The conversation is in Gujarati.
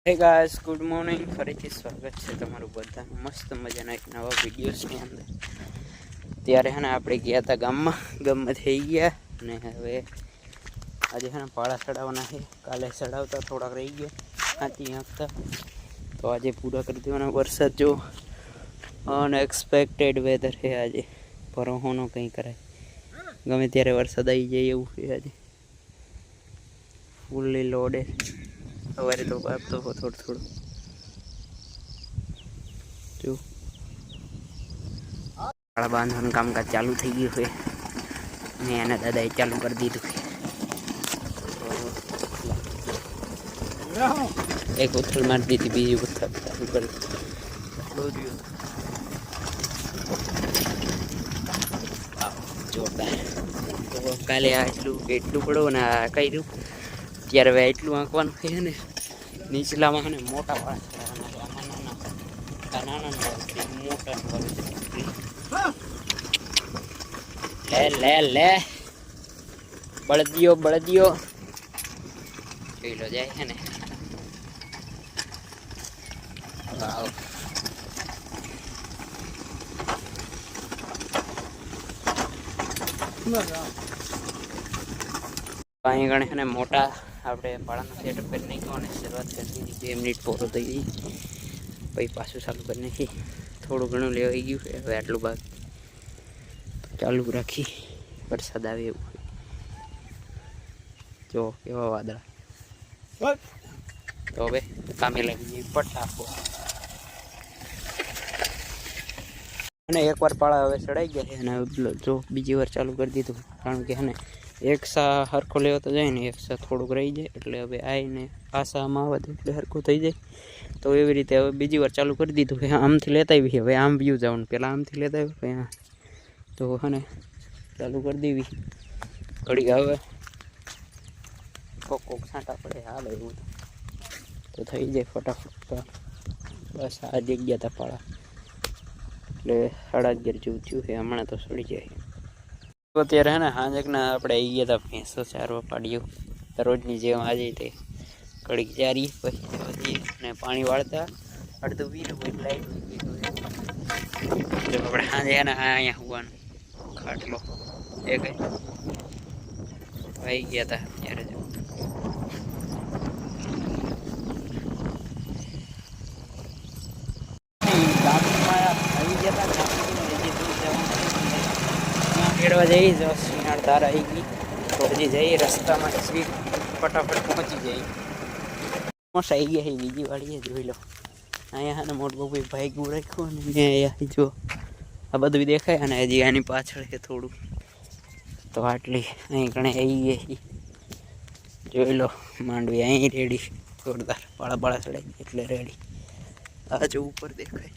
હે ગાઈસ, ગુડ મોર્નિંગ. ફરીથી સ્વાગત છે તમારું બધાનું મસ્ત મજાના એક નવા વિડીયોઝની અંદર. ત્યારે આપણે ગયા હતા ગામમાં થઈ ગયા અને હવે આજે પાળા ચડાવવાના છે. કાલે ચડાવતા થોડાક રહી ગયા હાથી આંકતા, તો આજે પૂરા કરી દેવાના. વરસાદ જો અનએક્સપેક્ટેડ વેધર છે આજે, પરહોનો કંઈ કરાય, ગમે ત્યારે વરસાદ આવી જાય એવું છે આજે. ફૂલ્લી લોડે સવારે તો આપતો હો થોડું જો પાળા બાંધવાનું કામકાજ ચાલુ થઈ ગયું છે ને એના દાદાએ ચાલુ કરી દીધું છે. એક ઉથલ મારી દીધી, બીજી ઉથલ ચાલુ કરી જોરદાર. તો કાલે આ એટલું પડો ને આ કર્યું, ત્યારે હવે એટલું આંકવાનું છે ને. નીચલામાં છે ને મોટા પાળા મોટા લે બળદિયો જોઈ લો જાય છે ને. વાવ, અહીં ગણે છે ને મોટા આપણે પાળાનો સેટઅપ કરી નાખ્યો અને શરૂઆત કરી દીધી. 2 મિનિટ પૂરો થઈ ગઈ, પછી પાછું ચાલુ કરી નાખી. થોડું ઘણું લેવાઈ ગયું છે, હવે આટલું ભાગ ચાલુ રાખી. વરસાદ આવે એવું જો કેવા વાદળા. તો હવે કામે લાગી જઈએ ફટાફટ. અને એકવાર પાળા હવે ચડાઈ ગયા છે અને જો બીજી વાર ચાલુ કરી દીધું, કારણ કે ને એક સા હરખો લેવો તો જાય ને, એક સા થોડુંક રહી જાય, એટલે હવે આવીને આ સામાં આવે એટલે હરખું થઈ જાય. તો એવી રીતે હવે બીજી વાર ચાલુ કરી દીધું કે આમથી લેતા આવી. હવે આમ વ્યૂ જવાનું, પહેલાં આમથી લેતા આવ્યું તો ચાલુ કરી દેવી. ઘડી હવે કોક છાંટા પડે હાલે એવું તો થઈ જાય ફટાફટ. બસ આ જગ્યા હતા પાળા, એટલે 11:30 જેવું થયું છે. હમણાં તો સડી જાય. તો અત્યારે સાંજકના આપણે આવી ગયા હતા ભેંસો ચારવા પાડ્યું રોજની જેમ. આજે તે કડીક ચારી પછી ને પાણી વાળતા અડધું વીરું એટલે આપણે સાંજે અહીંયા હોવાનું ખાટલો એ કઈ આવી ગયા હતા ત્યારે. ખેડવા જઈ સિંહાળ ધાર આવી ગઈ, તો હજી જઈ રસ્તામાં ફટાફટ પહોંચી જઈ. મસ્ત આવી ગયા છે બીજી વાળીએ. જોઈ લો અહીંયા મોટું ભાઈ ગયું રાખ્યું અને અહીંયા જો આ બધું દેખાય. અને હજી આની પાછળ છે થોડું, તો આટલી અહીં ઘણે આવી ગઈ. જોઈ લો માંડવી અહીં રેડી, જોરદાર. પાળા ચડાઈ એટલે રેડી. આ જો ઉપર દેખાય.